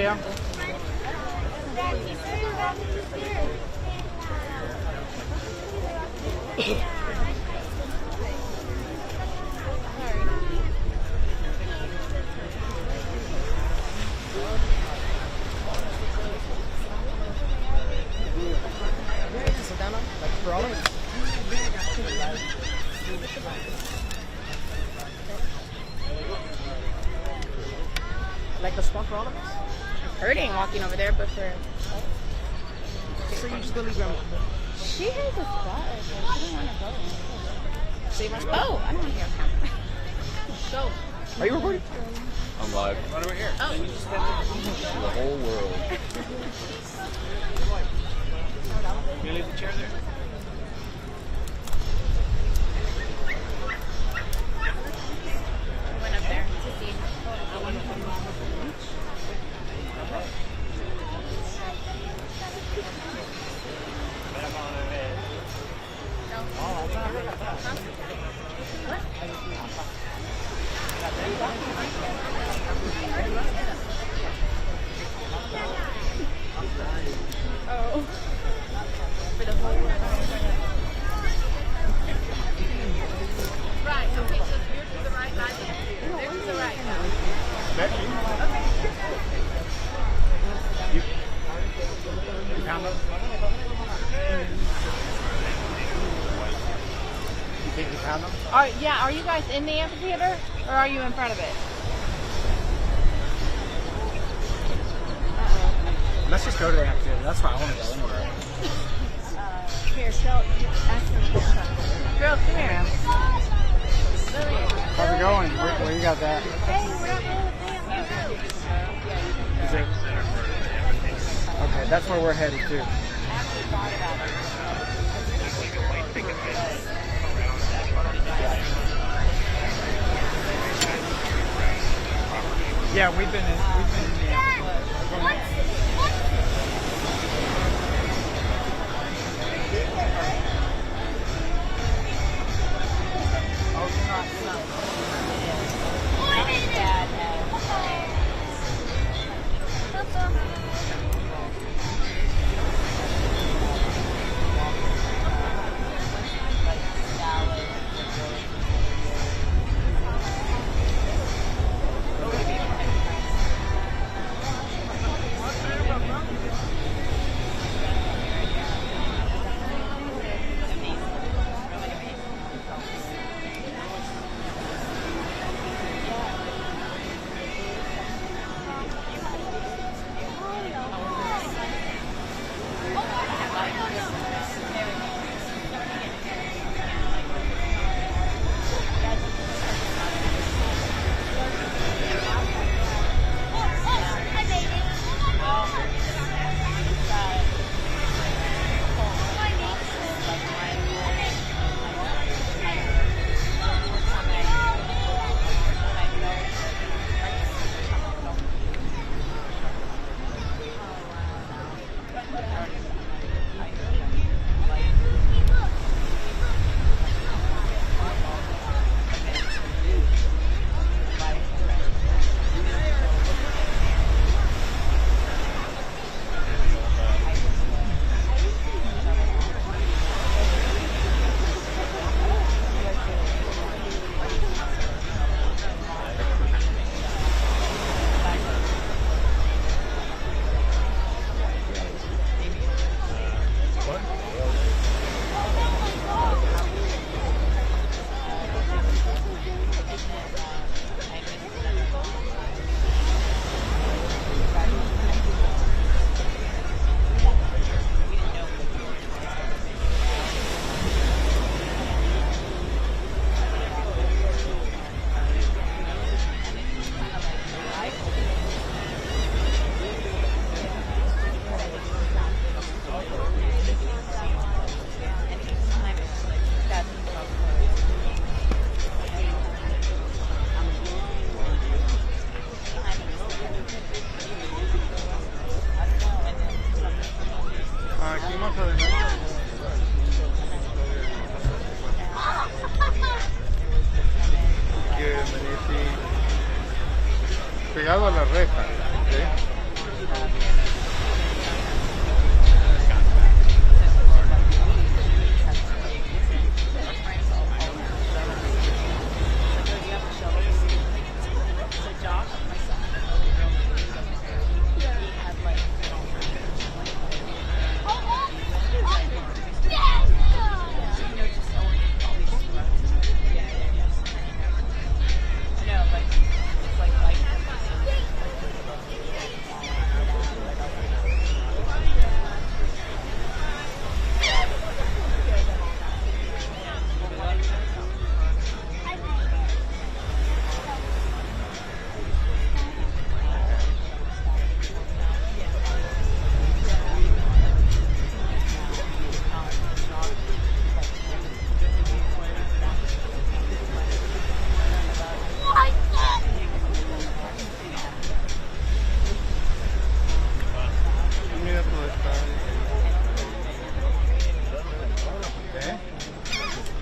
Yeah. Like the spot for all of us? It's hurting walking over there, but for... So you just go leave grandma. She has a spot right there. She don't want to go. Save my spot. Oh, I don't want to hear Go. Are you recording? I'm live. Right over here. Oh. The whole world. You gonna leave the chair there? I went up there to see. Oh. For the whole world. Right, okay, so you're to the right side. They're to the right now. Becky? You found them? You think you found them? Yeah, are you guys in the amphitheater or are you in front of it? Let's just go to the amphitheater. That's why I want to go anywhere. Here, show. Ask them. Girl, come here. How's it going? Where you got that? Hey, we're up Is it? Okay, that's where we're headed to. Yeah, we've been in the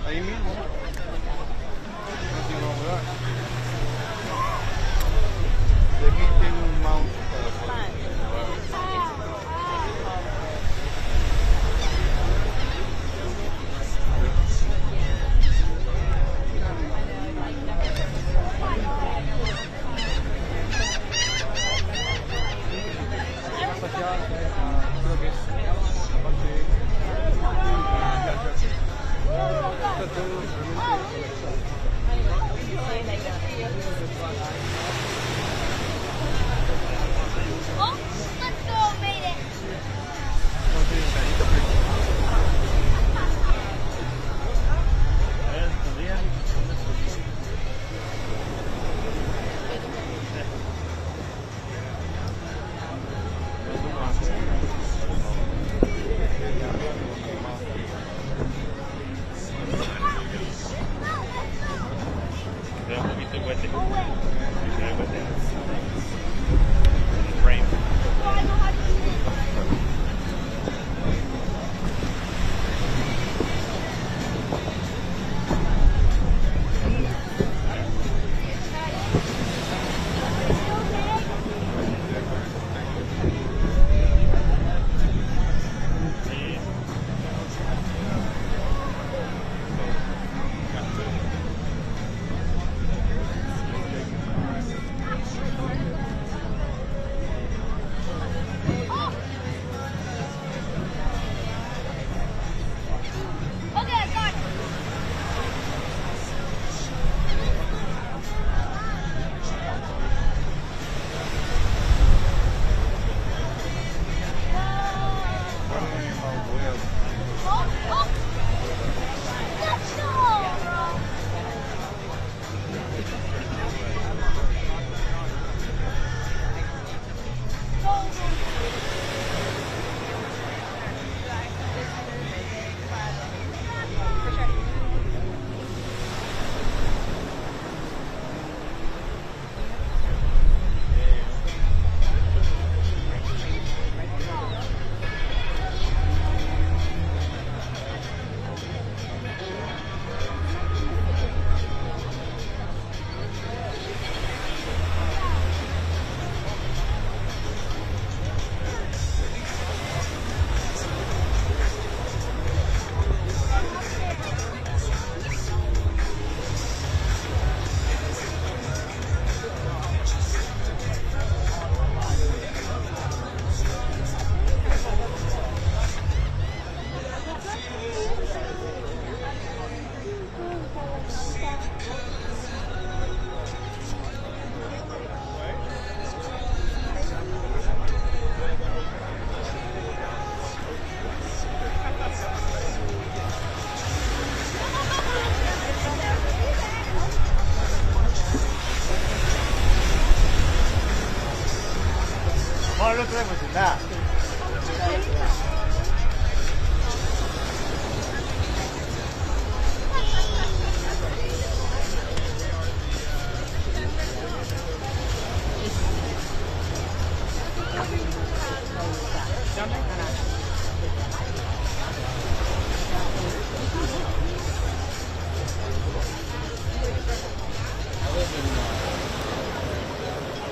Ahí mismo. Nothing wrong with that. De aquí tiene un mount para creo que es la parte está todo Oh, let's go, made it.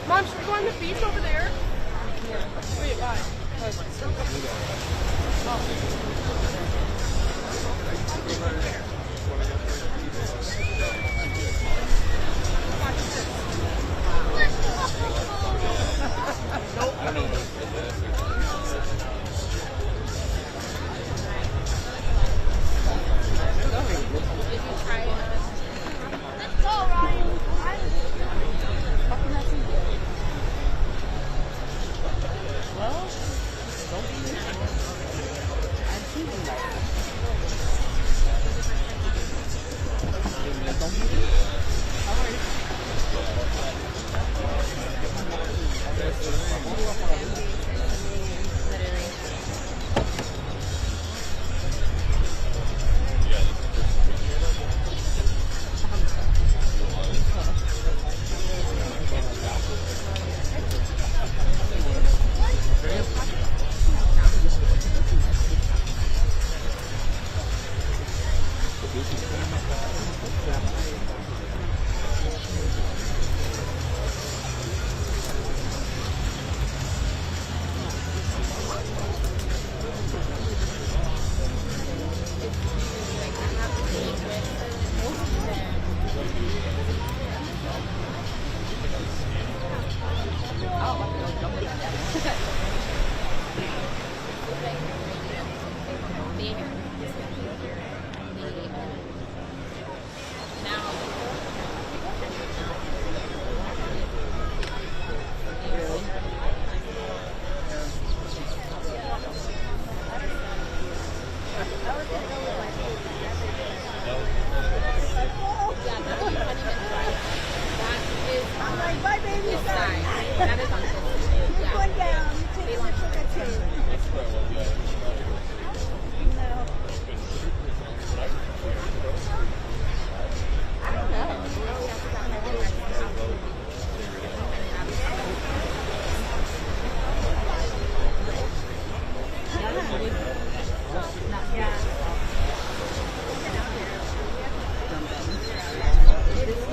Mom, should we go on the beach over there? Wait, why? Let's go, Ryan. Well, don't be I'm choosing that.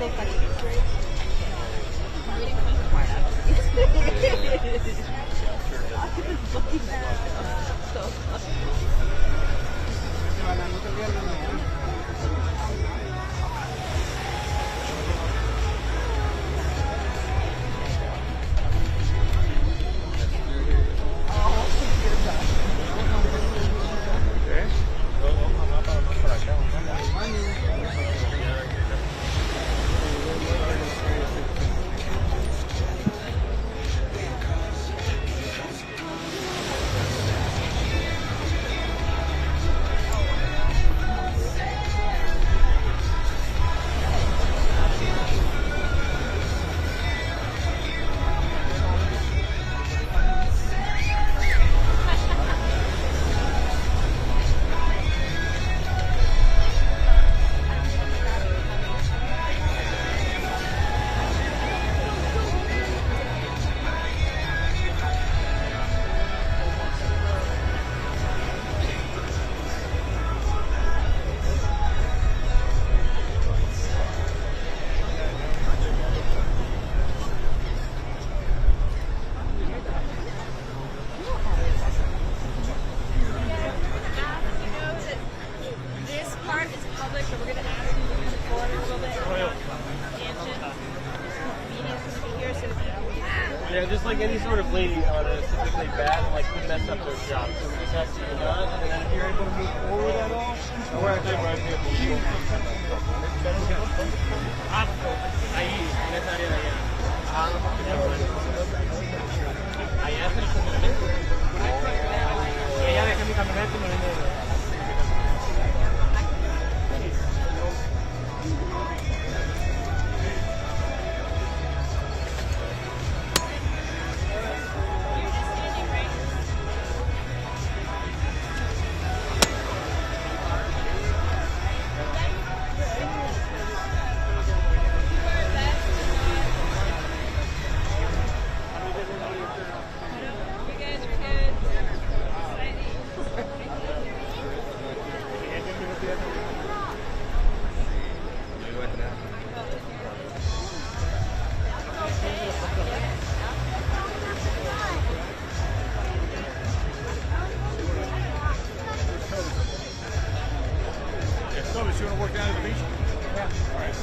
little funny. Yeah, just like any sort of lady on a typically bad, like we mess up their job. So we just have to do that, and then if you're able to move forward at all, we're actually right here for you. Ahí, en esa área de allá. Allá es el estacionamiento. Y allá dejé mi camioneta y me vine de... You want to work down at the beach? Yeah. All right.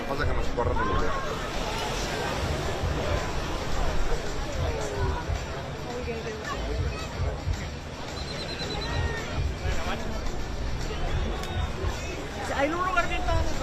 Pasa que nos corran el video. Hay un lugar bien famoso.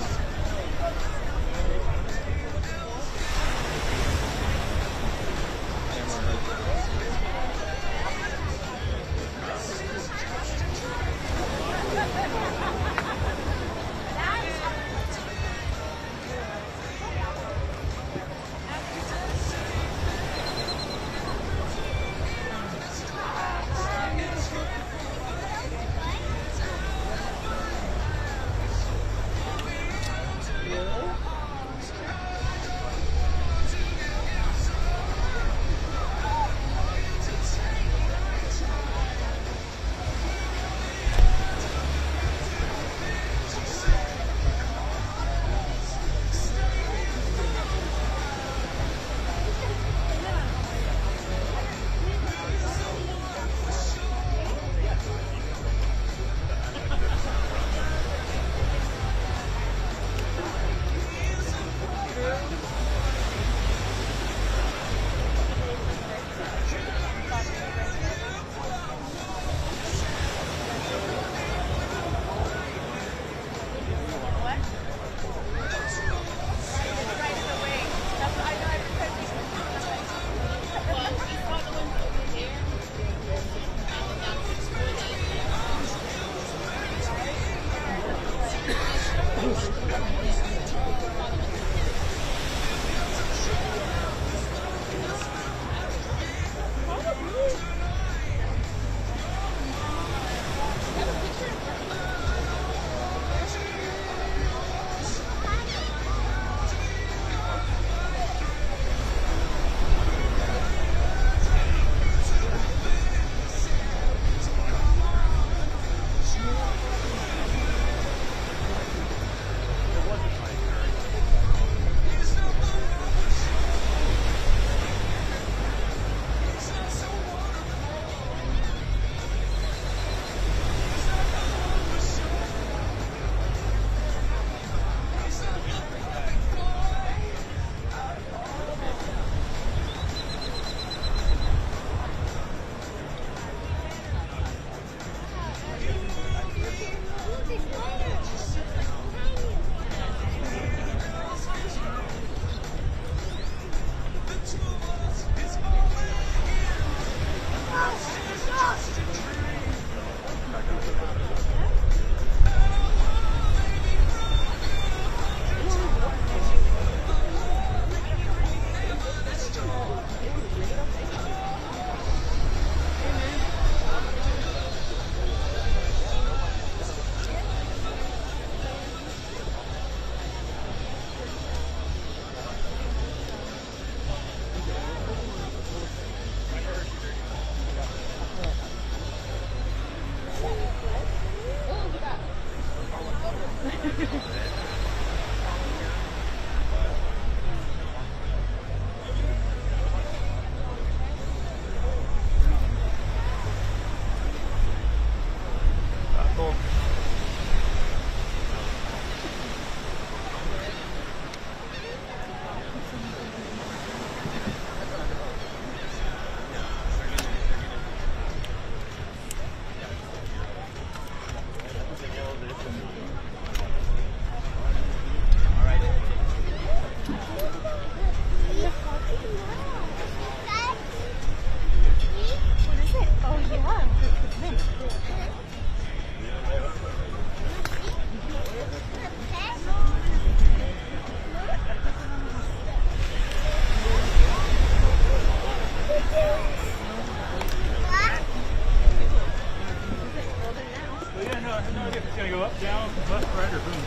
gonna go up, down, left, right, or boom?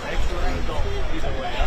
Excellent result either way.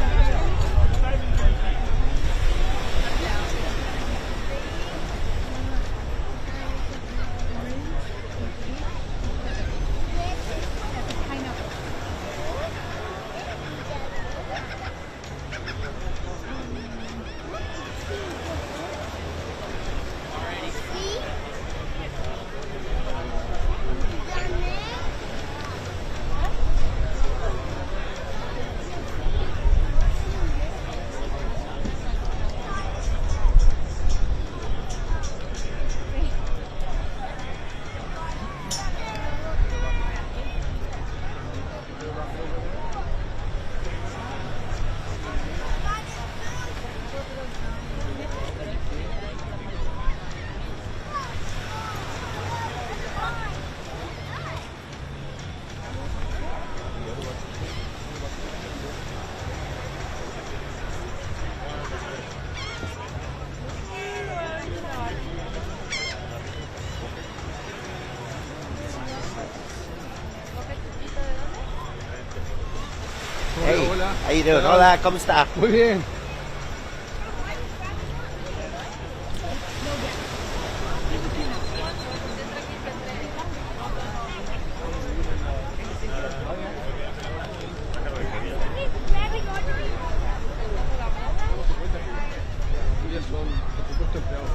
Hey, Hola. how you doing? Hola, ¿cómo está? Muy bien. Ellos son, por supuesto, empleados.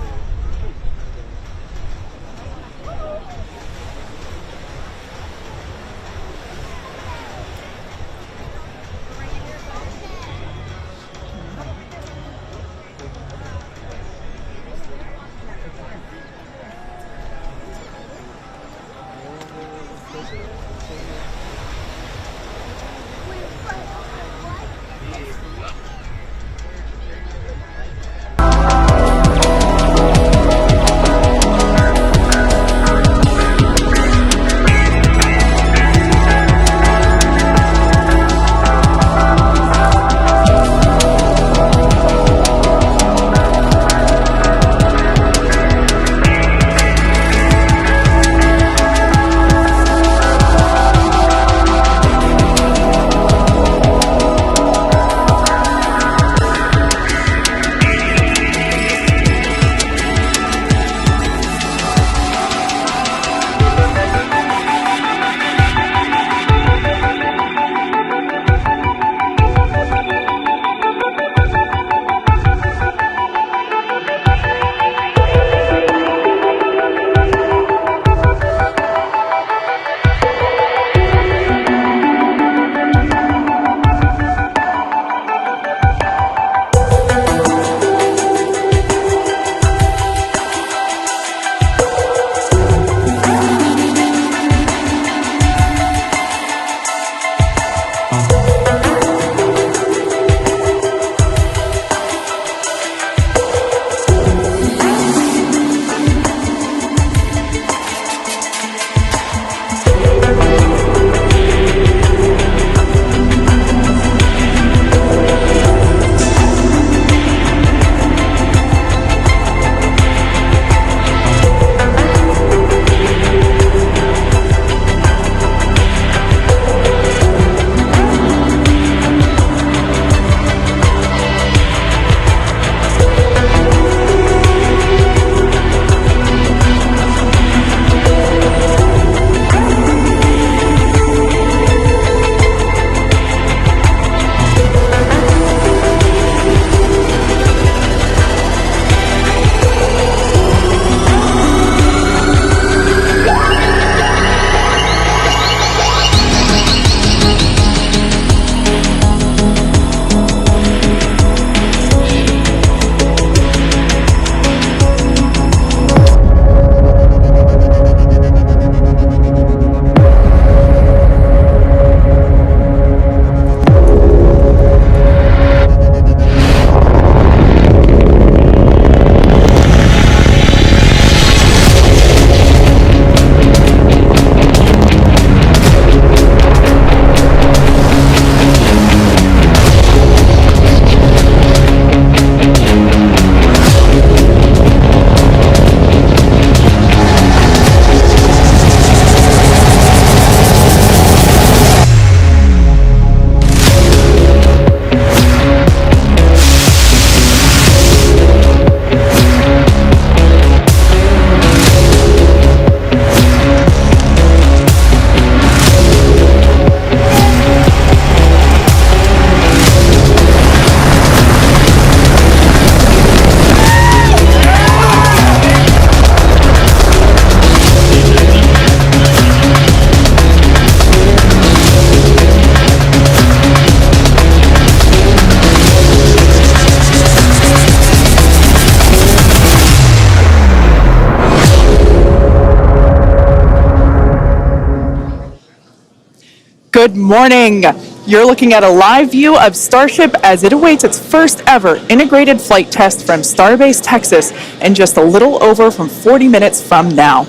Good morning. You're looking at a live view of Starship as it awaits its first ever integrated flight test from Starbase, Texas, in just a little over from 40 minutes from now.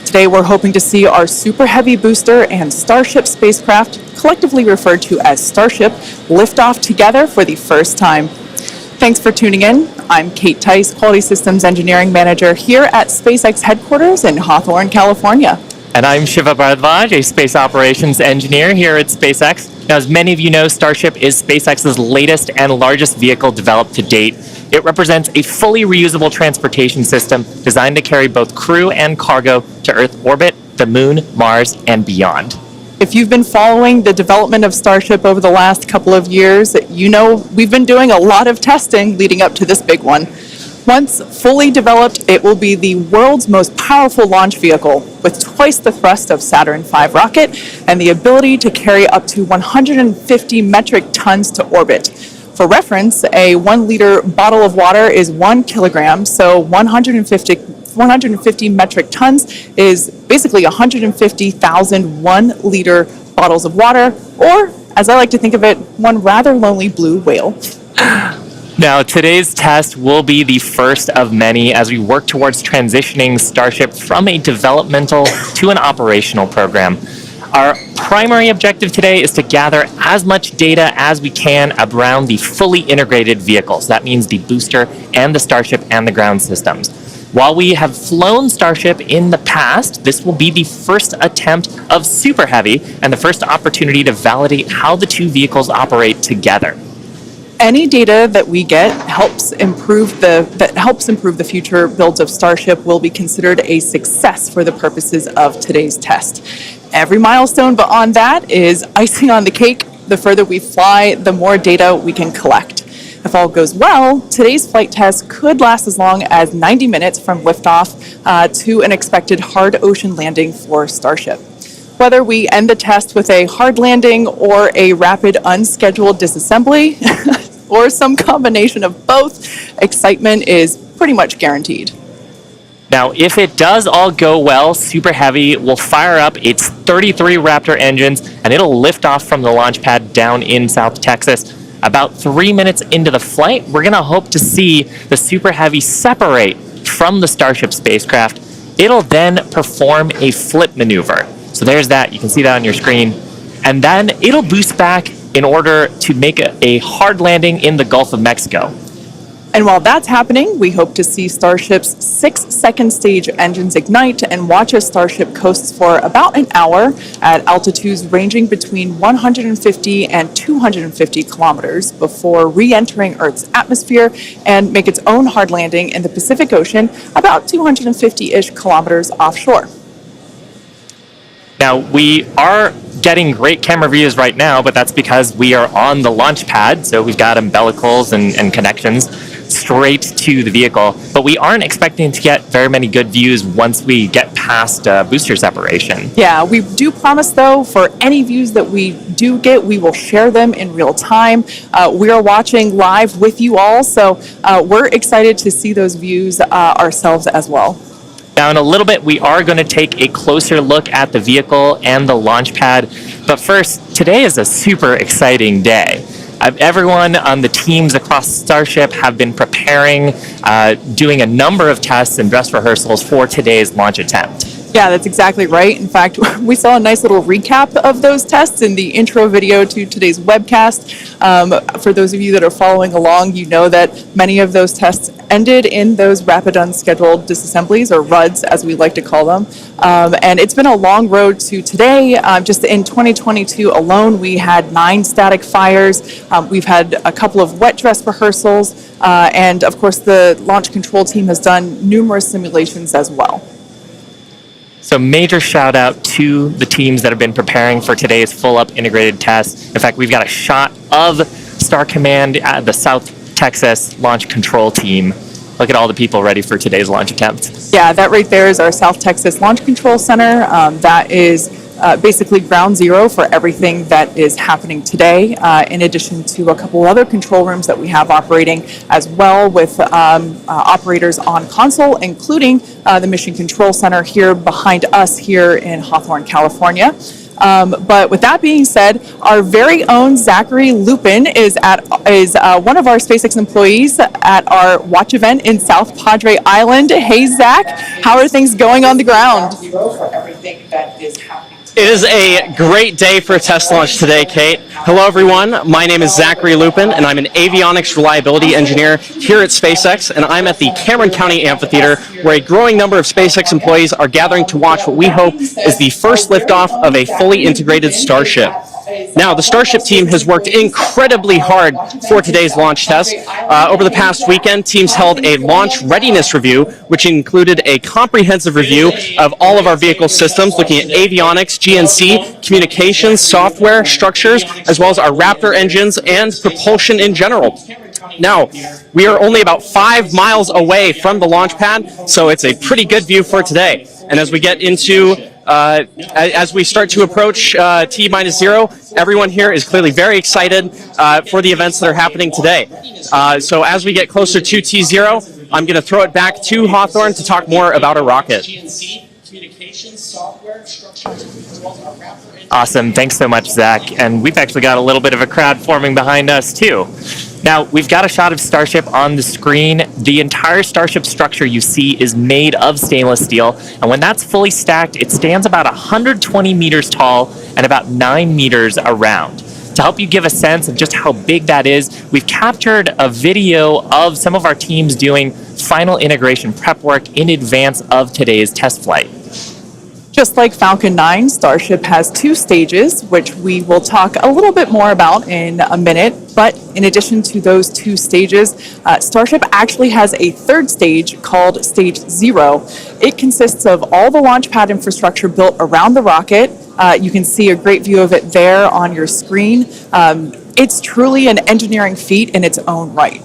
Today we're hoping to see our Super Heavy booster and Starship spacecraft, collectively referred to as Starship, lift off together for the first time. Thanks for tuning in. I'm Kate Tice, Quality Systems Engineering Manager here at SpaceX headquarters in Hawthorne, California. And I'm Shiva Bharadwaj, a Space Operations Engineer here at SpaceX. Now, as many of you know, Starship is SpaceX's latest and largest vehicle developed to date. It represents a fully reusable transportation system designed to carry both crew and cargo to Earth orbit, the Moon, Mars, and beyond. If you've been following the development of Starship over the last couple of years, you know we've been doing a lot of testing leading up to this big one. Once fully developed, it will be the world's most powerful launch vehicle with twice the thrust of Saturn V rocket and the ability to carry up to 150 metric tons to orbit. For reference, a 1 liter bottle of water is 1 kilogram, so 150 metric tons is basically 150,000 1 liter bottles of water, or as I like to think of it, one rather lonely blue whale. Now, today's test will be the first of many as we work towards transitioning Starship from a developmental to an operational program. Our primary objective today is to gather as much data as we can around the fully integrated vehicles. That means the booster and the Starship and the ground systems. While we have flown Starship in the past, this will be the first attempt of Super Heavy and the first opportunity to validate how the two vehicles operate together. Any data that we get helps improve the future builds of Starship will be considered a success for the purposes of today's test. Every milestone beyond that is icing on the cake. The further we fly, the more data we can collect. If all goes well, today's flight test could last as long as 90 minutes from liftoff to an expected hard ocean landing for Starship. Whether we end the test with a hard landing or a rapid unscheduled disassembly, or some combination of both, excitement is pretty much guaranteed. Now, if it does all go well, Super Heavy will fire up its 33 Raptor engines and it'll lift off from the launch pad down in South Texas. About 3 minutes into the flight, we're going to hope to see the Super Heavy separate from the Starship spacecraft. It'll then perform a flip maneuver. So there's that. You can see that on your screen. And then it'll boost back in order to make a hard landing in the Gulf of Mexico. And while that's happening, we hope to see Starship's 6 second stage engines ignite and watch as Starship coasts for about an hour at altitudes ranging between 150 and 250 kilometers before re-entering Earth's atmosphere and make its own hard landing in the Pacific Ocean about 250-ish kilometers offshore. Now, we are getting great camera views right now, but that's because we are on the launch pad, so we've got umbilicals and connections straight to the vehicle, but we aren't expecting to get very many good views once we get past booster separation. Yeah, we do promise, though, for any views that we do get, we will share them in real time. We are watching live with you all, so we're excited to see those views ourselves as well. Now, in a little bit, we are going to take a closer look at the vehicle and the launch pad. But first, today is a super exciting day. Everyone on the teams across Starship have been preparing, doing a number of tests and dress rehearsals for today's launch attempt. Yeah, that's exactly right. In fact, we saw a nice little recap of those tests in the intro video to today's webcast. For those of you that are following along, you know that many of those tests ended in those rapid unscheduled disassemblies, or RUDs as we like to call them. And it's been a long road to today. Just in 2022 alone, we had 9 static fires. We've had a couple of wet dress rehearsals. And of course, the launch control team has done numerous simulations as well. So major shout out to the teams that have been preparing for today's full up integrated test. In fact, we've got a shot of Star Command at the South Texas launch control team. Look at all the people ready for today's launch attempt. Yeah, that right there is our South Texas Launch Control Center. That is basically ground zero for everything that is happening today, in addition to a couple other control rooms that we have operating as well with operators on console, including the Mission Control Center here behind us here in Hawthorne, California. But with that being said, our very own Zachary Lupin is one of our SpaceX employees at our watch event in South Padre Island. Hey, Zach, how are things going on the ground? It is a great day for a test launch today, Kate. Hello, everyone. My name is Zachary Lupin, and I'm an avionics reliability engineer here at SpaceX, and I'm at the Cameron County Amphitheater, where a growing number of SpaceX employees are gathering to watch what we hope is the first liftoff of a fully integrated Starship. Now, the Starship team has worked incredibly hard for today's launch test. Over the past weekend, teams held a launch readiness review, which included a comprehensive review of all of our vehicle systems, looking at avionics, GNC, communications, software, structures, as well as our Raptor engines and propulsion in general. Now, we are only about 5 miles away from the launch pad, so it's a pretty good view for today. And as we get into as we start to approach T-0, everyone here is clearly very excited for the events that are happening today. So as we get closer to T-0, I'm going to throw it back to Hawthorne to talk more about our rocket. Awesome. Thanks so much, Zach. And we've actually got a little bit of a crowd forming behind us, too. Now, we've got a shot of Starship on the screen. The entire Starship structure you see is made of stainless steel, and when that's fully stacked, it stands about 120 meters tall and about 9 meters around. To help you give a sense of just how big that is, we've captured a video of some of our teams doing final integration prep work in advance of today's test flight. Just like Falcon 9, Starship has 2 stages, which we will talk a little bit more about in a minute. But in addition to those 2 stages, Starship actually has a 3rd stage called Stage 0. It consists of all the launch pad infrastructure built around the rocket. You can see a great view of it there on your screen. It's truly an engineering feat in its own right.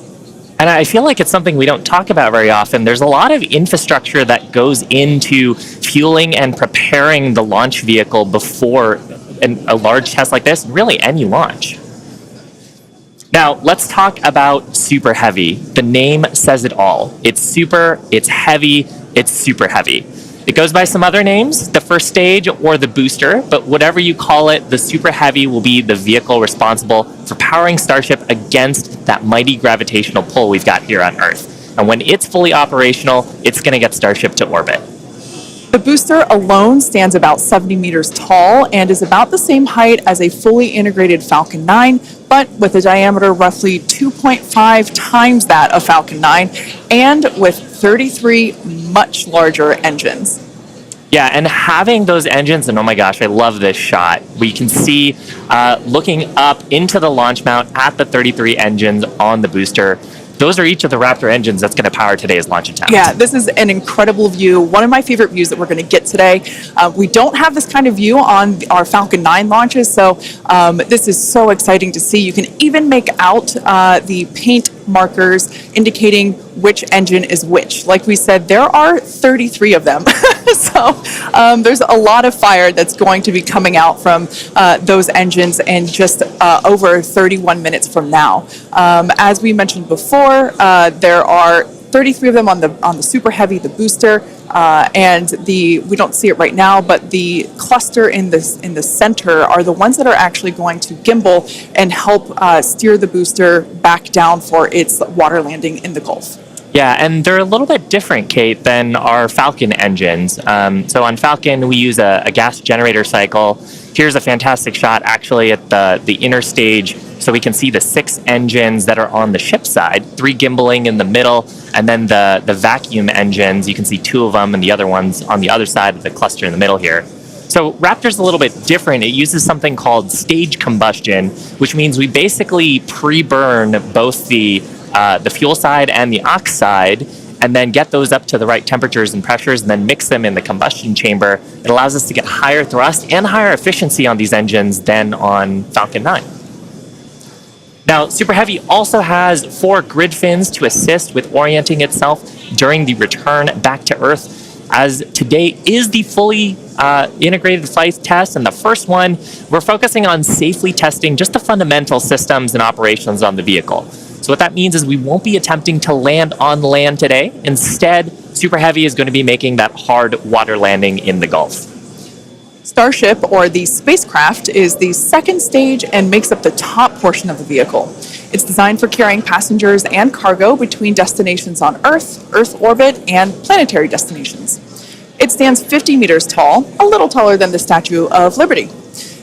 And I feel like it's something we don't talk about very often. There's a lot of infrastructure that goes into fueling and preparing the launch vehicle before a large test like this, really any launch. Now, let's talk about Super Heavy. The name says it all. It's super, it's heavy, it's super heavy. It goes by some other names, the first stage or the booster, but whatever you call it, the Super Heavy will be the vehicle responsible for powering Starship against that mighty gravitational pull we've got here on Earth. And when it's fully operational, it's going to get Starship to orbit. The booster alone stands about 70 meters tall and is about the same height as a fully integrated Falcon 9, but with a diameter roughly 2.5 times that of Falcon 9 and with 33 much larger engines. Yeah, and having those engines, and oh my gosh, I love this shot. We can see looking up into the launch mount at the 33 engines on the booster. Those are each of the Raptor engines that's going to power today's launch attempt. Yeah, this is an incredible view. One of my favorite views that we're going to get today. We don't have this kind of view on our Falcon 9 launches, so this is so exciting to see. You can even make out the paint markers indicating which engine is which. Like we said, there are 33 of them. So there's a lot of fire that's going to be coming out from those engines in just over 31 minutes from now. As we mentioned before, there are 33 of them on the Super Heavy, the booster, and we don't see it right now, but the cluster in the center are the ones that are actually going to gimbal and help steer the booster back down for its water landing in the Gulf. Yeah, and they're a little bit different, Kate, than our Falcon engines. So on Falcon, we use a gas generator cycle. Here's a fantastic shot, actually, at the inner stage, so we can see the 6 engines that are on the ship side, 3 gimbaling in the middle, and then the vacuum engines, you can see 2 of them, and the other ones on the other side of the cluster in the middle here. So Raptor's a little bit different. It uses something called stage combustion, which means we basically pre-burn both the fuel side and the aux side, and then get those up to the right temperatures and pressures, and then mix them in the combustion chamber. It allows us to get higher thrust and higher efficiency on these engines than on Falcon 9. Now, Super Heavy also has 4 grid fins to assist with orienting itself during the return back to Earth, as today is the fully integrated flight test, and the first one, we're focusing on safely testing just the fundamental systems and operations on the vehicle. So what that means is we won't be attempting to land on land today. Instead, Super Heavy is going to be making that hard water landing in the Gulf. Starship, or the spacecraft, is the second stage and makes up the top portion of the vehicle. It's designed for carrying passengers and cargo between destinations on Earth, Earth orbit, and planetary destinations. It stands 50 meters tall, a little taller than the Statue of Liberty.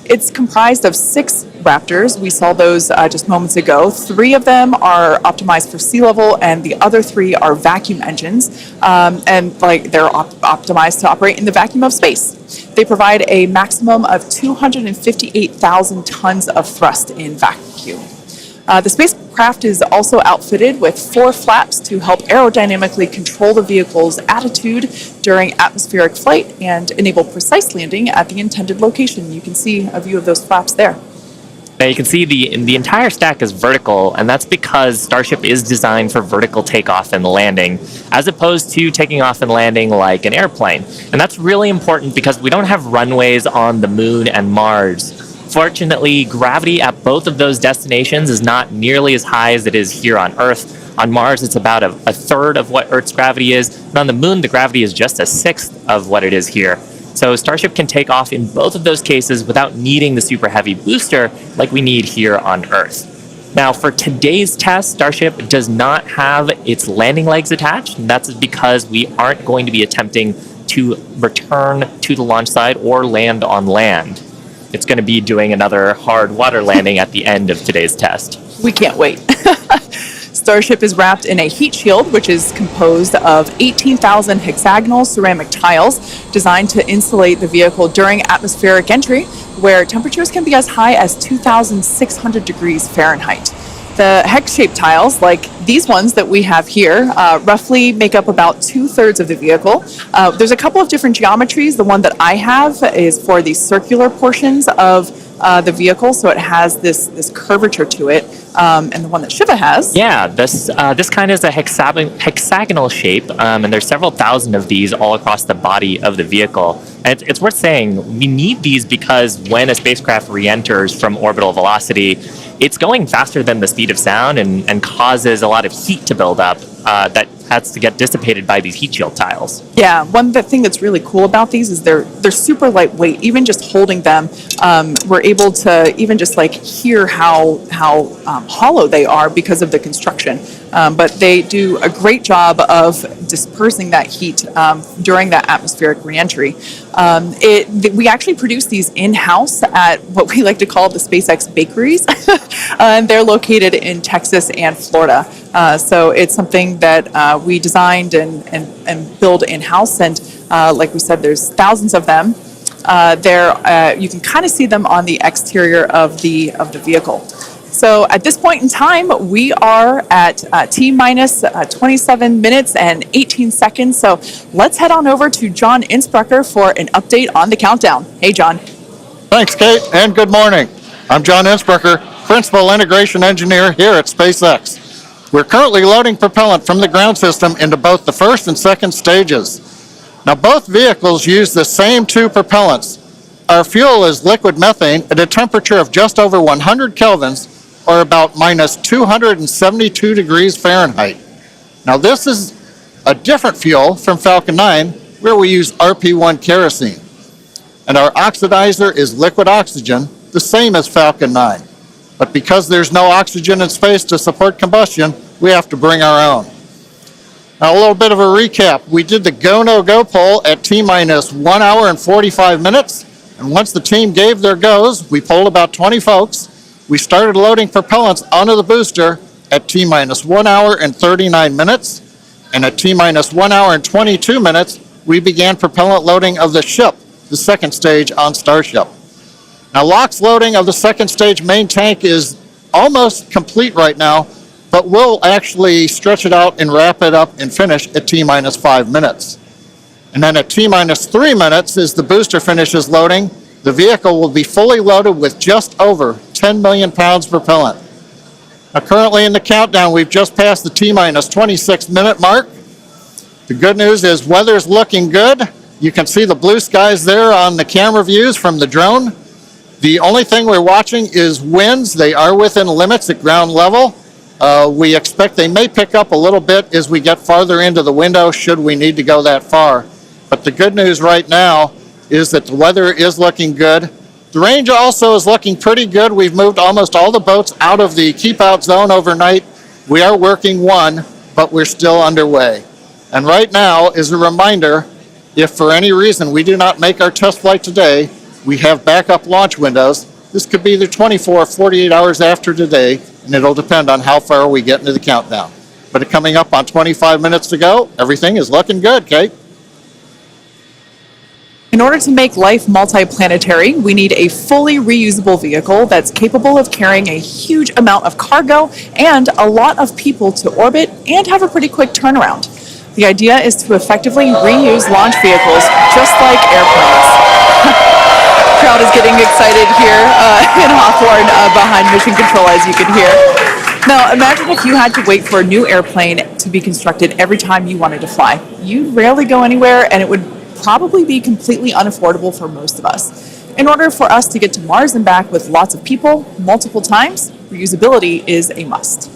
It's comprised of 6 Raptors. We saw those just moments ago. 3 of them are optimized for sea level, and the other 3 are vacuum engines, and they're optimized to operate in the vacuum of space. They provide a maximum of 258,000 tons of thrust in vacuum. The spacecraft is also outfitted with 4 flaps to help aerodynamically control the vehicle's attitude during atmospheric flight and enable precise landing at the intended location. You can see a view of those flaps there. Now you can see the entire stack is vertical, and that's because Starship is designed for vertical takeoff and landing, as opposed to taking off and landing like an airplane. And that's really important because we don't have runways on the Moon and Mars. Fortunately, gravity at both of those destinations is not nearly as high as it is here on Earth. On Mars, it's about a third of what Earth's gravity is, and on the Moon, the gravity is just a sixth of what it is here. So Starship can take off in both of those cases without needing the super heavy booster like we need here on Earth. Now, for today's test, Starship does not have its landing legs attached, and that's because we aren't going to be attempting to return to the launch site or land on land. It's going to be doing another hard water landing at the end of today's test. We can't wait. Starship is wrapped in a heat shield, which is composed of 18,000 hexagonal ceramic tiles designed to insulate the vehicle during atmospheric entry, where temperatures can be as high as 2,600 degrees Fahrenheit. The hex-shaped tiles, like these ones that we have here, roughly make up about 2/3 of the vehicle. There's a couple of different geometries. The one that I have is for the circular portions of the vehicle, so it has this curvature to it, and the one that Shiva has. Yeah, this kind is a hexagonal shape, and there's several thousand of these all across the body of the vehicle. And it's worth saying we need these because when a spacecraft re-enters from orbital velocity, it's going faster than the speed of sound and causes a lot of heat to build up that has to get dissipated by these heat shield tiles. Yeah, one thing that's really cool about these is they're super lightweight. Even just holding them, we're able to even just like hear how hollow they are because of the construction. But they do a great job of dispersing that heat during that atmospheric reentry. We actually produce these in-house at what we like to call the SpaceX bakeries, and they're located in Texas and Florida. So it's something that we designed and build in-house, and like we said, there's thousands of them. You can kind of see them on the exterior of the vehicle. So at this point in time, we are at T-minus 27 minutes and 18 seconds. So let's head on over to John Innsbrucker for an update on the countdown. Hey, John. Thanks, Kate, and good morning. I'm John Innsbrucker, Principal Integration Engineer here at SpaceX. We're currently loading propellant from the ground system into both the first and second stages. Now, both vehicles use the same 2 propellants. Our fuel is liquid methane at a temperature of just over 100 kelvins, or about minus 272 degrees Fahrenheit. Now, this is a different fuel from Falcon 9, where we use RP1 kerosene. And our oxidizer is liquid oxygen, the same as Falcon 9. But because there's no oxygen in space to support combustion, we have to bring our own. Now, a little bit of a recap. We did the go, no go poll at T-minus 1 hour and 45 minutes. And once the team gave their goes, we polled about 20 folks. We started loading propellants onto the booster at T-minus 1 hour and 39 minutes. And at T-minus 1 hour and 22 minutes, we began propellant loading of the ship, the second stage on Starship. Now, LOX loading of the second stage main tank is almost complete right now, but we'll actually stretch it out and wrap it up and finish at T-minus 5 minutes. And then at T-minus 3 minutes, as the booster finishes loading, the vehicle will be fully loaded with just over 10 million pounds propellant. Now, currently in the countdown, we've just passed the T-minus 26 minute mark. The good news is weather's looking good. You can see the blue skies there on the camera views from the drone. The only thing we're watching is winds. They are within limits at ground level. We expect they may pick up a little bit as we get farther into the window should we need to go that far. But the good news right now is that the weather is looking good. The range also is looking pretty good. We've moved almost all the boats out of the keep out zone overnight. We are working one, but we're still underway. And right now is a reminder, if for any reason we do not make our test flight today, we have backup launch windows. This could be either 24 or 48 hours after today, and it'll depend on how far we get into the countdown. But coming up on 25 minutes to go, everything is looking good, Kate. In order to make life multiplanetary, we need a fully reusable vehicle that's capable of carrying a huge amount of cargo and a lot of people to orbit and have a pretty quick turnaround. The idea is to effectively reuse launch vehicles just like airplanes. Crowd is getting excited here in Hawthorne behind Mission Control, as you can hear. Now, imagine if you had to wait for a new airplane to be constructed every time you wanted to fly. You'd rarely go anywhere, and it would probably be completely unaffordable for most of us. In order for us to get to Mars and back with lots of people, multiple times, reusability is a must.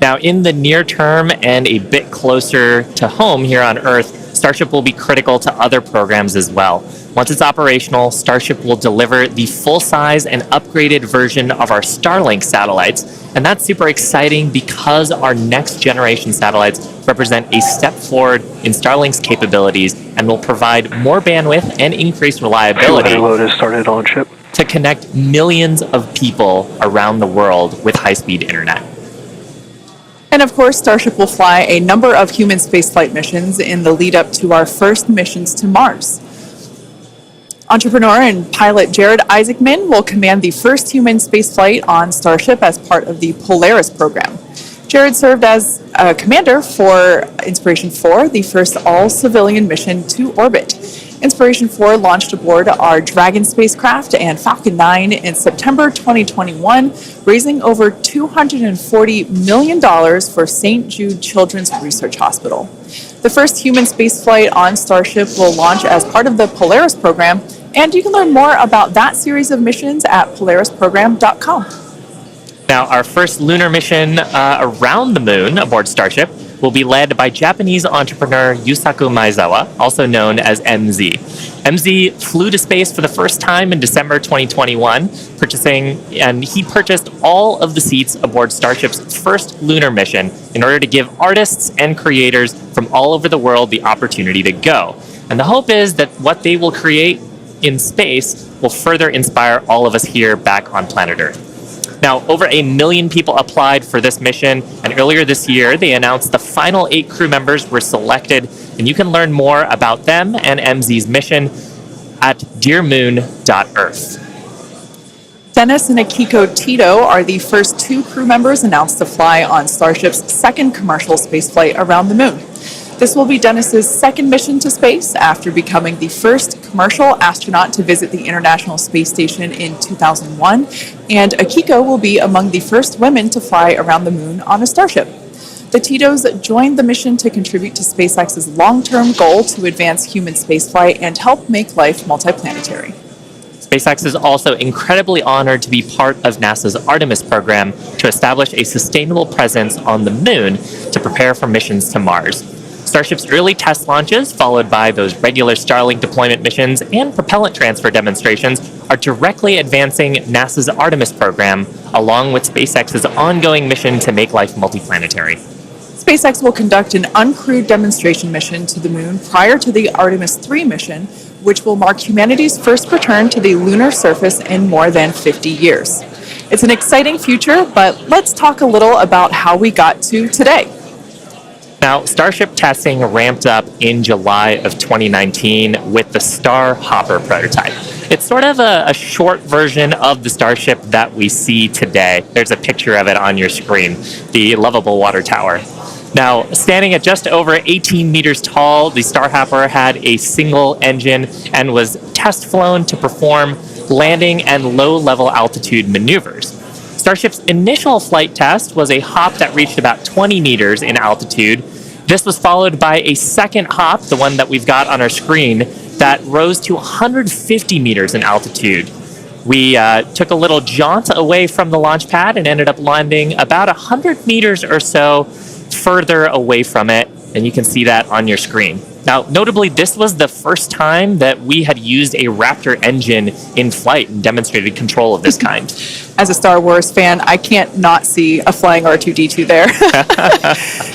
Now, in the near term and a bit closer to home here on Earth, Starship will be critical to other programs as well. Once it's operational, Starship will deliver the full-size and upgraded version of our Starlink satellites. And that's super exciting because our next generation satellites represent a step forward in Starlink's capabilities and will provide more bandwidth and increased reliability to connect millions of people around the world with high-speed internet. And of course, Starship will fly a number of human spaceflight missions in the lead up to our first missions to Mars. Entrepreneur and pilot Jared Isaacman will command the first human spaceflight on Starship as part of the Polaris program. Jared served as a commander for Inspiration 4, the first all-civilian mission to orbit. Inspiration 4 launched aboard our Dragon spacecraft and Falcon 9 in September 2021, raising over $240 million for St. Jude Children's Research Hospital. The first human spaceflight on Starship will launch as part of the Polaris program, and you can learn more about that series of missions at polarisprogram.com. Now, our first lunar mission around the moon aboard Starship will be led by Japanese entrepreneur Yusaku Maezawa, also known as MZ. MZ flew to space for the first time in December 2021, he purchased all of the seats aboard Starship's first lunar mission in order to give artists and creators from all over the world the opportunity to go. And the hope is that what they will create in space will further inspire all of us here back on planet Earth. Now, over 1 million people applied for this mission, and earlier this year, they announced the final 8 crew members were selected, and you can learn more about them and MZ's mission at dearmoon.earth. Dennis and Akiko Tito are the first 2 crew members announced to fly on Starship's second commercial spaceflight around the moon. This will be Dennis's second mission to space after becoming the first commercial astronaut to visit the International Space Station in 2001, and Akiko will be among the first women to fly around the moon on a Starship. The Titos joined the mission to contribute to SpaceX's long-term goal to advance human spaceflight and help make life multiplanetary. SpaceX is also incredibly honored to be part of NASA's Artemis program to establish a sustainable presence on the moon to prepare for missions to Mars. Starship's early test launches, followed by those regular Starlink deployment missions and propellant transfer demonstrations, are directly advancing NASA's Artemis program, along with SpaceX's ongoing mission to make life multiplanetary. SpaceX will conduct an uncrewed demonstration mission to the moon prior to the Artemis 3 mission, which will mark humanity's first return to the lunar surface in more than 50 years. It's an exciting future, but let's talk a little about how we got to today. Now, Starship testing ramped up in July of 2019 with the Star Hopper prototype. It's sort of a short version of the Starship that we see today. There's a picture of it on your screen, the lovable water tower. Now, standing at just over 18 meters tall, the Star Hopper had a single engine and was test flown to perform landing and low-level altitude maneuvers. Starship's initial flight test was a hop that reached about 20 meters in altitude. This was followed by a second hop, the one that we've got on our screen, that rose to 150 meters in altitude. We took a little jaunt away from the launch pad and ended up landing about 100 meters or so further away from it, and you can see that on your screen. Now, notably, this was the first time that we had used a Raptor engine in flight and demonstrated control of this kind. As a Star Wars fan, I can't not see a flying R2-D2 there.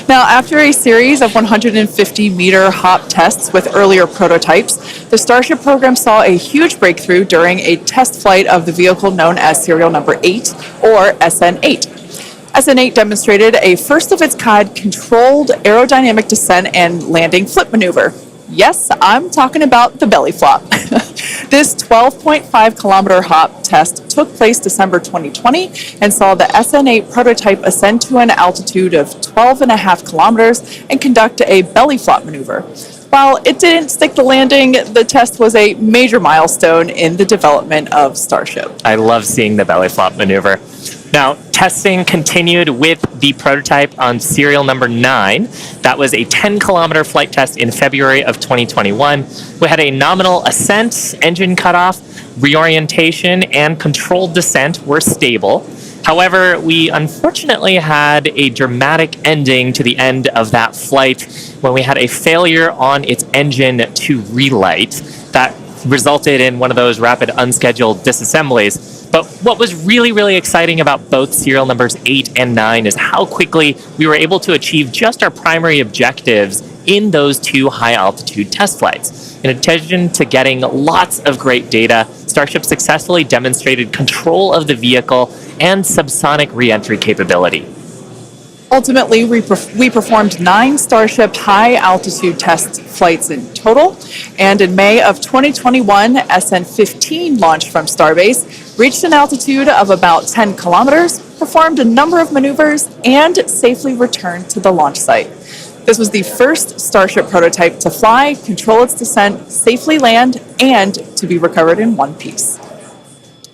Now, after a series of 150-meter hop tests with earlier prototypes, the Starship program saw a huge breakthrough during a test flight of the vehicle known as serial number 8, or SN8. SN8 demonstrated a first-of-its-kind controlled aerodynamic descent and landing flip maneuver. Yes, I'm talking about the belly flop. This 12.5-kilometer hop test took place December 2020 and saw the SN8 prototype ascend to an altitude of 12.5 kilometers and conduct a belly flop maneuver. While it didn't stick the landing, the test was a major milestone in the development of Starship. I love seeing the belly flop maneuver. Now, testing continued with the prototype on serial number 9. That was a 10-kilometer flight test in February of 2021. We had a nominal ascent, engine cutoff, reorientation, and controlled descent were stable. However, we unfortunately had a dramatic ending to the end of that flight when we had a failure on its engine to relight. That resulted in one of those rapid unscheduled disassemblies. But what was really, really exciting about both serial numbers 8 and 9 is how quickly we were able to achieve just our primary objectives in those two high-altitude test flights. In addition to getting lots of great data, Starship successfully demonstrated control of the vehicle and subsonic re-entry capability. Ultimately, we performed 9 Starship high-altitude test flights in total, and in May of 2021, SN15 launched from Starbase, reached an altitude of about 10 kilometers, performed a number of maneuvers, and safely returned to the launch site. This was the first Starship prototype to fly, control its descent, safely land, and to be recovered in one piece.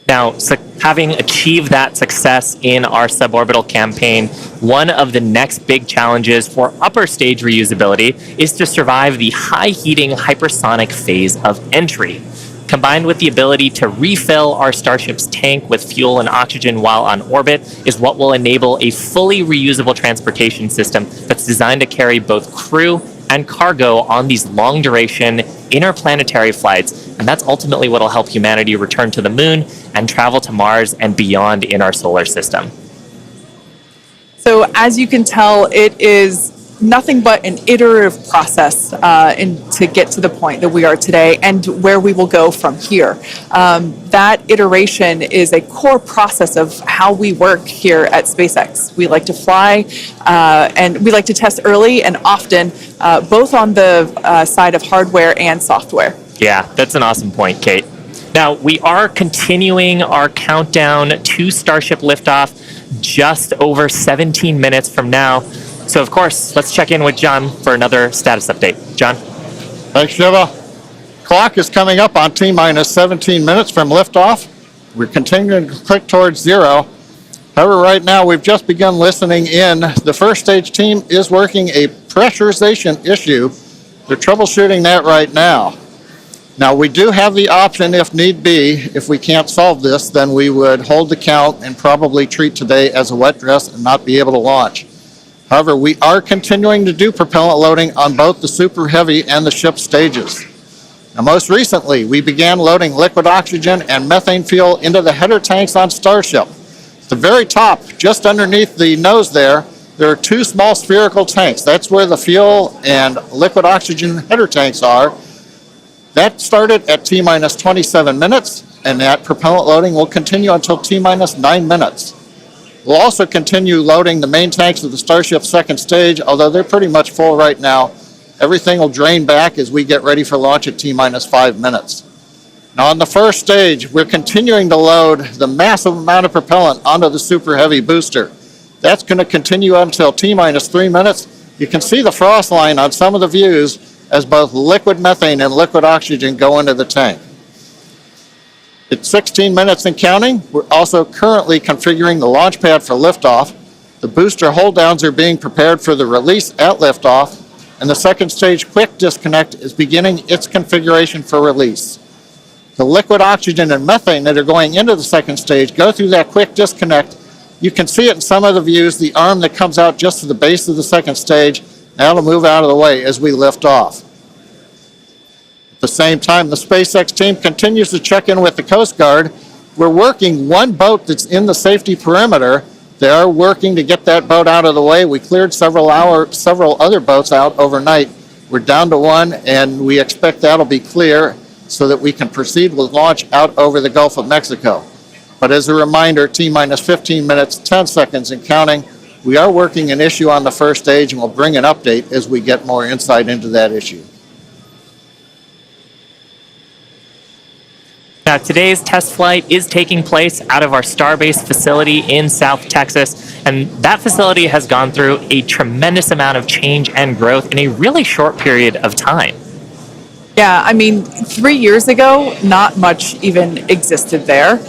Now, having achieved that success in our suborbital campaign, one of the next big challenges for upper stage reusability is to survive the high heating hypersonic phase of entry. Combined with the ability to refill our Starship's tank with fuel and oxygen while on orbit is what will enable a fully reusable transportation system that's designed to carry both crew and cargo on these long-duration interplanetary flights, and that's ultimately what will help humanity return to the moon and travel to Mars and beyond in our solar system. So as you can tell, it is nothing but an iterative process to get to the point that we are today and where we will go from here. That iteration is a core process of how we work here at SpaceX. We like to fly and we like to test early and often, both on the side of hardware and software. Yeah, that's an awesome point, Kate. Now, we are continuing our countdown to Starship liftoff just over 17 minutes from now. So, of course, let's check in with John for another status update. John? Thanks, Shiva. Clock is coming up on T-minus 17 minutes from liftoff. We're continuing to click towards 0. However, right now, we've just begun listening in. The first stage team is working a pressurization issue. They're troubleshooting that right now. Now, we do have the option, if need be, if we can't solve this, then we would hold the count and probably treat today as a wet dress and not be able to launch. However, we are continuing to do propellant loading on both the Super Heavy and the ship stages. Now, most recently, we began loading liquid oxygen and methane fuel into the header tanks on Starship. At the very top, just underneath the nose there are 2 small spherical tanks. That's where the fuel and liquid oxygen header tanks are. That started at T-minus 27 minutes, and that propellant loading will continue until T-minus 9 minutes. We'll also continue loading the main tanks of the Starship second stage, although they're pretty much full right now. Everything will drain back as we get ready for launch at T-minus 5 minutes. Now, on the first stage, we're continuing to load the massive amount of propellant onto the Super Heavy booster. That's going to continue until T-minus 3 minutes. You can see the frost line on some of the views as both liquid methane and liquid oxygen go into the tank. It's 16 minutes and counting. We're also currently configuring the launch pad for liftoff. The booster hold downs are being prepared for the release at liftoff, and the second stage quick disconnect is beginning its configuration for release. The liquid oxygen and methane that are going into the second stage go through that quick disconnect. You can see it in some of the views, the arm that comes out just to the base of the second stage. Now it'll move out of the way as we lift off. same time, the SpaceX team continues to check in with the Coast Guard. We're working one boat that's in the safety perimeter. They are working to get that boat out of the way. We cleared several other boats out overnight. We're down to one, and we expect that'll be clear so that we can proceed with launch out over the Gulf of Mexico. But as a reminder, T-minus 15 minutes, 10 seconds and counting. We are working an issue on the first stage, and we'll bring an update as we get more insight into that issue. Now, today's test flight is taking place out of our Starbase facility in South Texas, and that facility has gone through a tremendous amount of change and growth in a really short period of time. Yeah, I mean, 3 years ago, not much even existed there.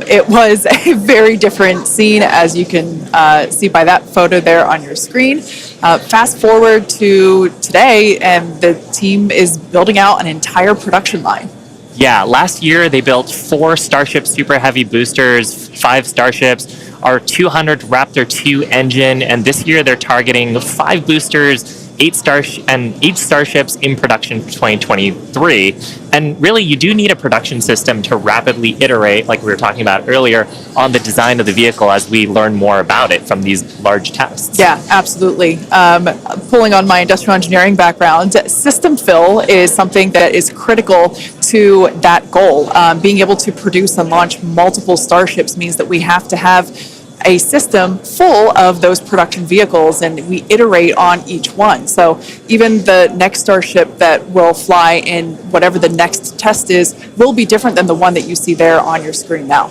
It was a very different scene, as you can see by that photo there on your screen. Fast forward to today, and the team is building out an entire production line. Yeah, last year they built 4 Starship Super Heavy boosters, 5 Starships, our 200 Raptor 2 engine, and this year they're targeting 5 boosters, 8 Starships in production for 2023. And really, you do need a production system to rapidly iterate, like we were talking about earlier, on the design of the vehicle as we learn more about it from these large tests. Yeah, absolutely. Pulling on my industrial engineering background, system fill is something that is critical to that goal. Being able to produce and launch multiple Starships means that we have to have a system full of those production vehicles, and we iterate on each one. So even the next Starship that will fly in whatever the next test is will be different than the one that you see there on your screen now.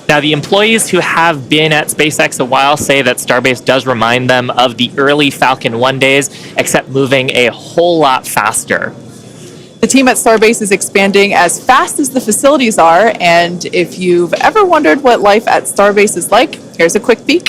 Now, the employees who have been at SpaceX a while say that Starbase does remind them of the early Falcon 1 days, except moving a whole lot faster. The team at Starbase is expanding as fast as the facilities are, and if you've ever wondered what life at Starbase is like, here's a quick peek.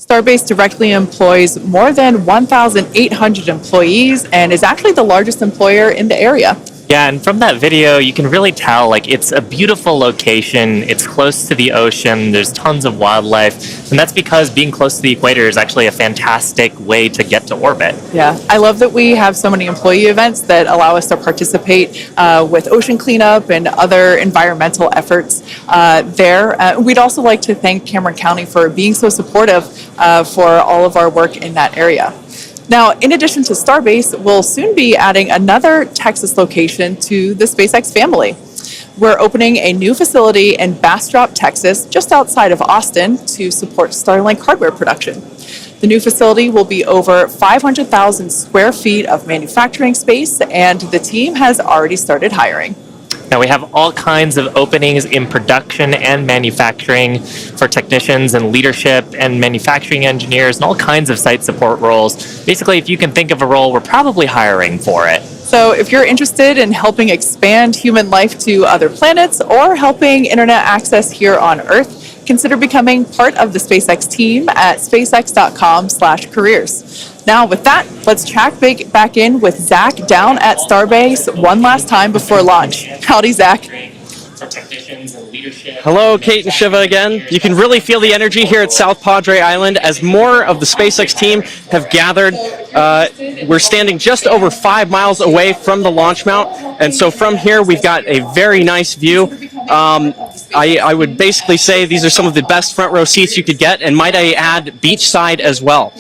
Starbase directly employs more than 1,800 employees and is actually the largest employer in the area. Yeah, and from that video, you can really tell, like, it's a beautiful location. It's close to the ocean. There's tons of wildlife. And that's because being close to the equator is actually a fantastic way to get to orbit. Yeah, I love that we have so many employee events that allow us to participate with ocean cleanup and other environmental efforts there. We'd also like to thank Cameron County for being so supportive for all of our work in that area. Now, in addition to Starbase, we'll soon be adding another Texas location to the SpaceX family. We're opening a new facility in Bastrop, Texas, just outside of Austin, to support Starlink hardware production. The new facility will be over 500,000 square feet of manufacturing space, and the team has already started hiring. Now, we have all kinds of openings in production and manufacturing for technicians and leadership and manufacturing engineers and all kinds of site support roles. Basically, if you can think of a role, we're probably hiring for it. So if you're interested in helping expand human life to other planets or helping internet access here on Earth, consider becoming part of the SpaceX team at spacex.com/careers. Now, with that, let's check back in with Zach down at Starbase one last time before launch. Howdy, Zach. Hello, Kate and Shiva again. You can really feel the energy here at South Padre Island as more of the SpaceX team have gathered. We're standing just over 5 miles away from the launch mount, and so from here we've got a very nice view. I would basically say these are some of the best front row seats you could get, and might I add, beachside as well.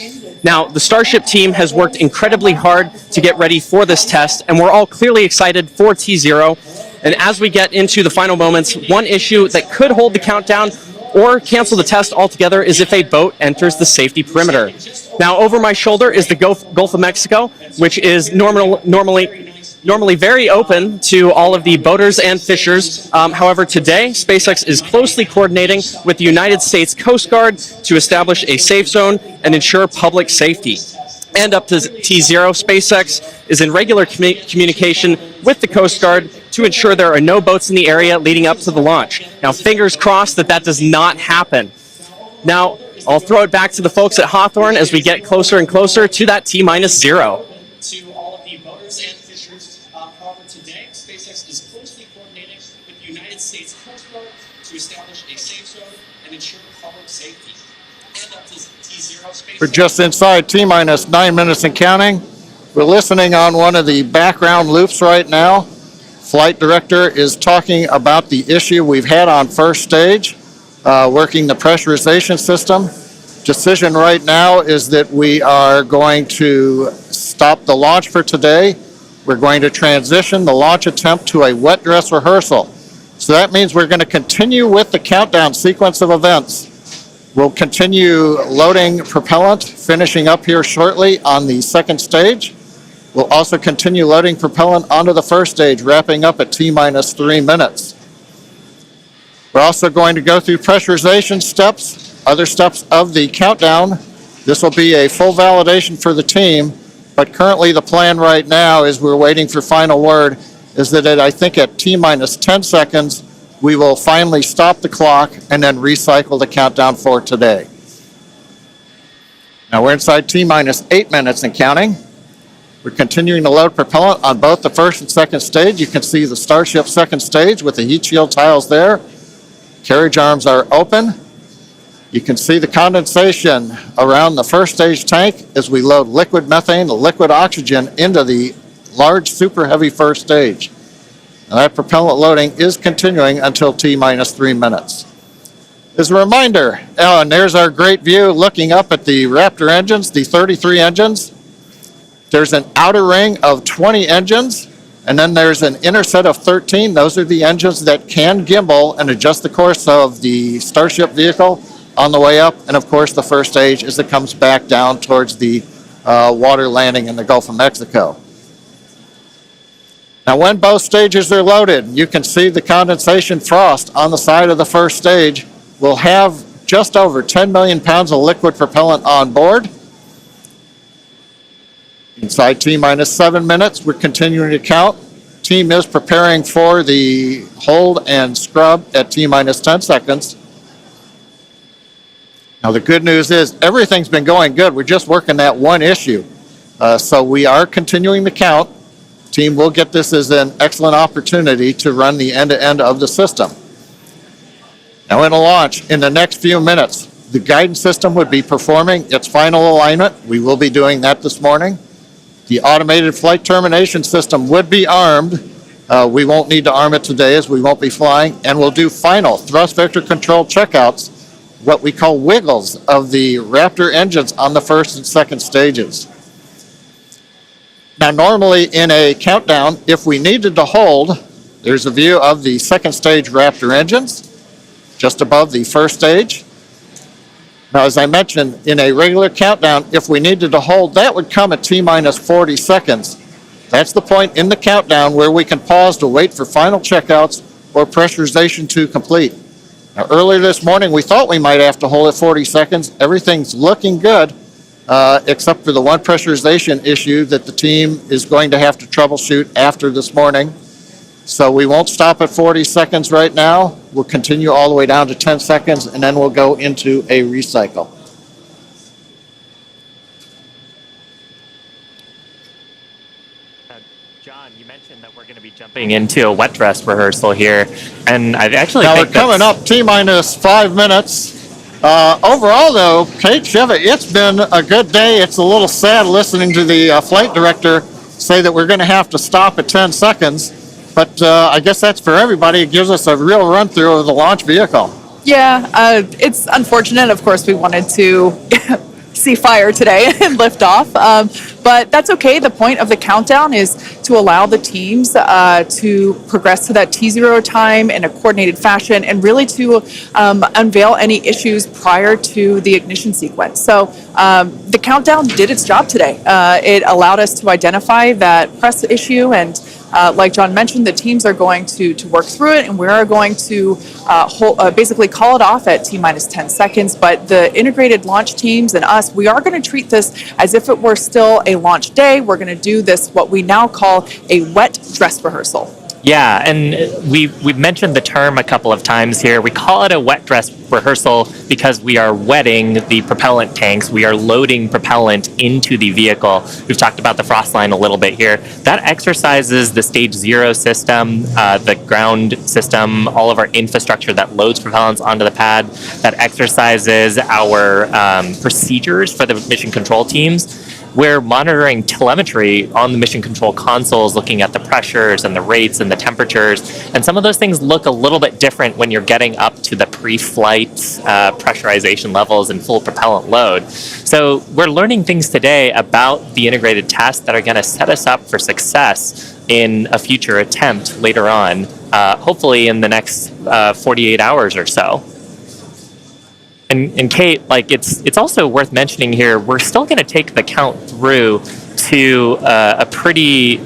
Now, the Starship team has worked incredibly hard to get ready for this test, and we're all clearly excited for T0. And as we get into the final moments, one issue that could hold the countdown or cancel the test altogether is if a boat enters the safety perimeter. Now, over my shoulder is the Gulf of Mexico, which is normally very open to all of the boaters and fishers. However, today, SpaceX is closely coordinating with the United States Coast Guard to establish a safe zone and ensure public safety. And up to T0, SpaceX is in regular communication with the Coast Guard to ensure there are no boats in the area leading up to the launch. Now, fingers crossed that does not happen. Now, I'll throw it back to the folks at Hawthorne as we get closer and closer to that T-0. To all of the boaters and fishers, however, today, SpaceX is closely coordinating with the United States Coast Guard to establish a safe zone and ensure public safety. And up to T0, SpaceX. We're just inside T-minus 9 minutes and counting. We're listening on one of the background loops right now. Flight director is talking about the issue we've had on first stage, working the pressurization system. Decision right now is that we are going to stop the launch for today. We're going to transition the launch attempt to a wet dress rehearsal. So that means we're going to continue with the countdown sequence of events. We'll continue loading propellant, finishing up here shortly on the second stage. We'll also continue loading propellant onto the first stage, wrapping up at T-minus 3 minutes. We're also going to go through pressurization steps, other steps of the countdown. This will be a full validation for the team, but currently the plan right now is we're waiting for final word, is that I think at T-minus 10 seconds, we will finally stop the clock and then recycle the countdown for today. Now we're inside T-minus 8 minutes and counting. We're continuing to load propellant on both the first and second stage. You can see the Starship second stage with the heat shield tiles there. Carriage arms are open. You can see the condensation around the first stage tank as we load liquid methane, liquid oxygen into the large super heavy first stage. And that propellant loading is continuing until T-minus 3 minutes. As a reminder, and there's our great view looking up at the Raptor engines, the 33 engines. There's an outer ring of 20 engines, and then there's an inner set of 13. Those are the engines that can gimbal and adjust the course of the Starship vehicle on the way up. And of course, the first stage as it comes back down towards the water landing in the Gulf of Mexico. Now, when both stages are loaded, you can see the condensation frost on the side of the first stage. We'll have just over 10 million pounds of liquid propellant on board. Inside T-minus 7 minutes, we're continuing to count. Team is preparing for the hold and scrub at T-minus 10 seconds. Now, the good news is everything's been going good. We're just working that one issue. So we are continuing to count. Team will get this as an excellent opportunity to run the end-to-end of the system. Now, in a launch, in the next few minutes, the guidance system would be performing its final alignment. We will be doing that this morning. The automated flight termination system would be armed. We won't need to arm it today as we won't be flying. And we'll do final thrust vector control checkouts, what we call wiggles of the Raptor engines on the first and second stages. Now, normally in a countdown, if we needed to hold, there's a view of the second stage Raptor engines just above the first stage. Now, as I mentioned, in a regular countdown, if we needed to hold, that would come at T-minus 40 seconds. That's the point in the countdown where we can pause to wait for final checkouts or pressurization to complete. Now, earlier this morning, we thought we might have to hold at 40 seconds. Everything's looking good, except for the one pressurization issue that the team is going to have to troubleshoot after this morning. So we won't stop at 40 seconds right now. We'll continue all the way down to 10 seconds, and then we'll go into a recycle. John, you mentioned that we're going to be jumping into a wet dress rehearsal here, and I actually now think we're coming up T-minus 5 minutes. Overall, though, Kate, Shiva, it's been a good day. It's a little sad listening to the flight director say that we're going to have to stop at 10 seconds, but I guess that's for everybody. It gives us a real run-through of the launch vehicle. Yeah, it's unfortunate. Of course, we wanted to see fire today and lift off, but that's okay. The point of the countdown is to allow the teams to progress to that T0 time in a coordinated fashion and really to unveil any issues prior to the ignition sequence. So the countdown did its job today. It allowed us to identify that press issue, and like John mentioned, the teams are going to work through it, and we are going to basically call it off at T-minus 10 seconds. But the integrated launch teams and us, we are going to treat this as if it were still a launch day. We're going to do this, what we now call a wet dress rehearsal. Yeah, and we've mentioned the term a couple of times here. We call it a wet dress rehearsal because we are wetting the propellant tanks. We are loading propellant into the vehicle. We've talked about the frost line a little bit here. That exercises the stage 0 system, the ground system, all of our infrastructure that loads propellants onto the pad. That exercises our procedures for the mission control teams. We're monitoring telemetry on the mission control consoles, looking at the pressures and the rates and the temperatures. And some of those things look a little bit different when you're getting up to the pre-flight pressurization levels and full propellant load. So we're learning things today about the integrated tests that are going to set us up for success in a future attempt later on, hopefully in the next 48 hours or so. And Kate, like it's also worth mentioning here, we're still going to take the count through to a pretty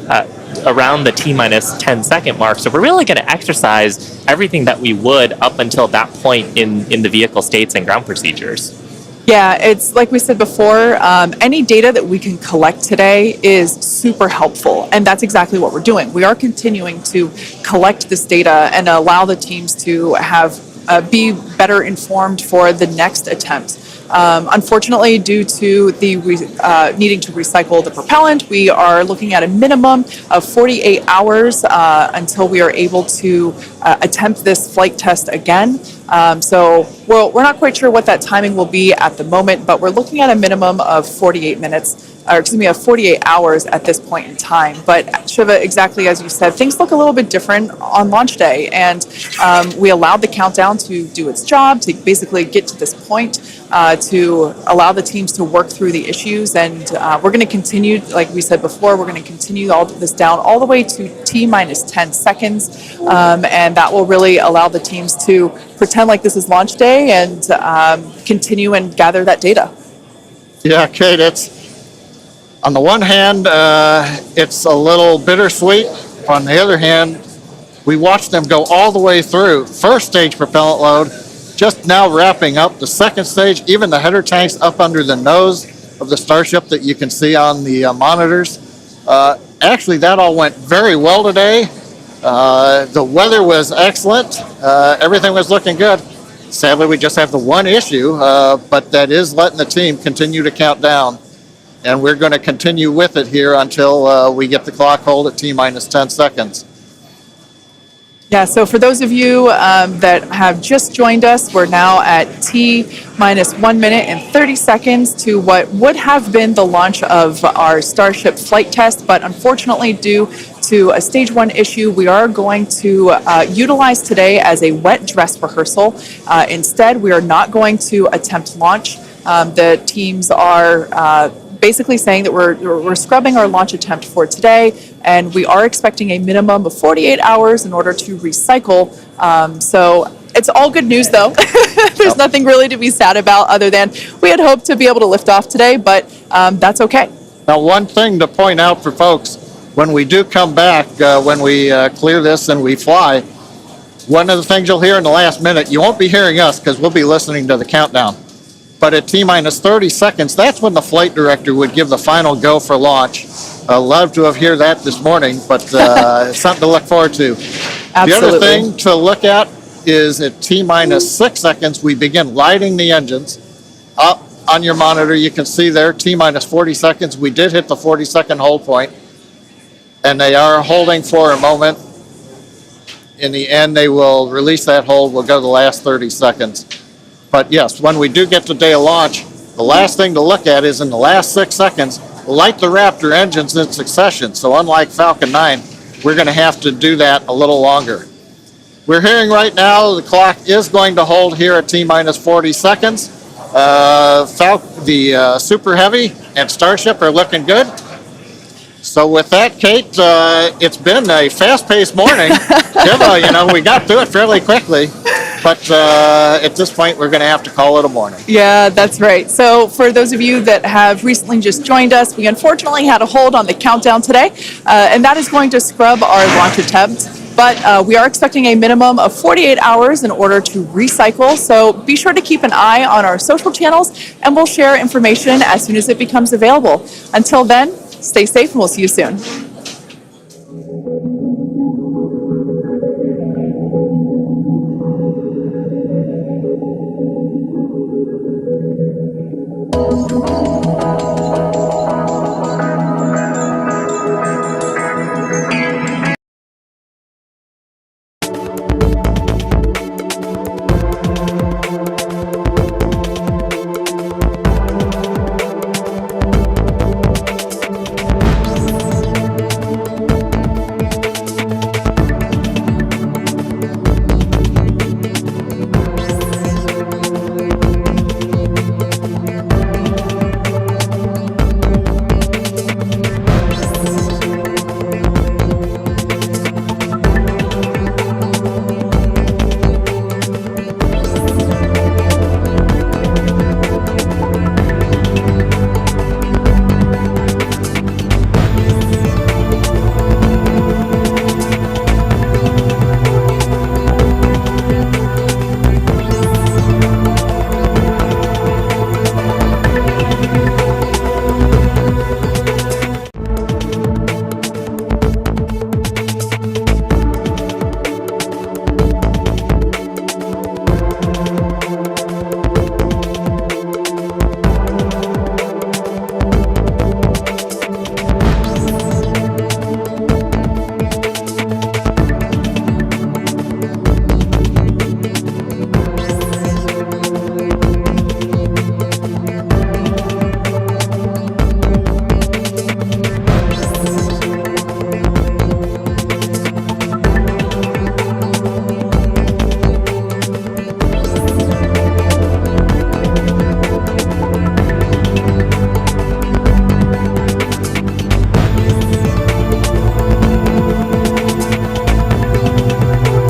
around the T-minus 10 second mark. So we're really going to exercise everything that we would up until that point in the vehicle states and ground procedures. Yeah, it's like we said before, any data that we can collect today is super helpful, and that's exactly what we're doing. We are continuing to collect this data and allow the teams to have be better informed for the next attempt. Unfortunately, due to the needing to recycle the propellant, we are looking at a minimum of 48 hours until we are able to attempt this flight test again. So we're not quite sure what that timing will be at the moment, but we're looking at a minimum of 48 hours at this point in time. But Shiva, exactly as you said, things look a little bit different on launch day, and we allowed the countdown to do its job, to basically get to this point, to allow the teams to work through the issues, and we're going to continue, like we said before, we're going to continue all this down all the way to T-minus 10 seconds, and that will really allow the teams to pretend like this is launch day and continue and gather that data. Yeah, Kate, it's on the one hand, it's a little bittersweet. On the other hand, we watched them go all the way through. First stage propellant load, just now wrapping up. The second stage, even the header tanks up under the nose of the Starship that you can see on the monitors. Actually, that all went very well today. The weather was excellent. Everything was looking good. Sadly, we just have the one issue, but that is letting the team continue to count down. And we're going to continue with it here until we get the clock hold at T-minus 10 seconds. Yeah, so for those of you that have just joined us, we're now at T-minus 1 minute and 30 seconds to what would have been the launch of our Starship flight test, but unfortunately due to a stage 1 issue, we are going to utilize today as a wet dress rehearsal. Instead, we are not going to attempt launch. The teams are basically saying that we're scrubbing our launch attempt for today, and we are expecting a minimum of 48 hours in order to recycle. So it's all good news, though. There's nothing really to be sad about other than we had hoped to be able to lift off today, but that's okay. Now, one thing to point out for folks, when we do come back, when we clear this and we fly, one of the things you'll hear in the last minute, you won't be hearing us because we'll be listening to the countdown. But at T-minus 30 seconds, that's when the flight director would give the final go for launch. love to have heard that this morning, but it's something to look forward to. Absolutely. The other thing to look at is at T-minus 6 seconds, we begin lighting the engines. Up on your monitor, you can see there, T-minus 40 seconds. We did hit the 40-second hold point, and they are holding for a moment. In the end, they will release that hold. We'll go the last 30 seconds. But yes, when we do get to day of launch, the last thing to look at is in the last 6 seconds, light the Raptor engines in succession. So unlike Falcon 9, we're going to have to do that a little longer. We're hearing right now the clock is going to hold here at T-minus 40 seconds. The Super Heavy and Starship are looking good. So with that, Kate, it's been a fast-paced morning. We got through it fairly quickly. But at this point, we're going to have to call it a morning. Yeah, that's right. So for those of you that have recently just joined us, we unfortunately had a hold on the countdown today, and that is going to scrub our launch attempts. But we are expecting a minimum of 48 hours in order to recycle. So be sure to keep an eye on our social channels, and we'll share information as soon as it becomes available. Until then, stay safe, and we'll see you soon.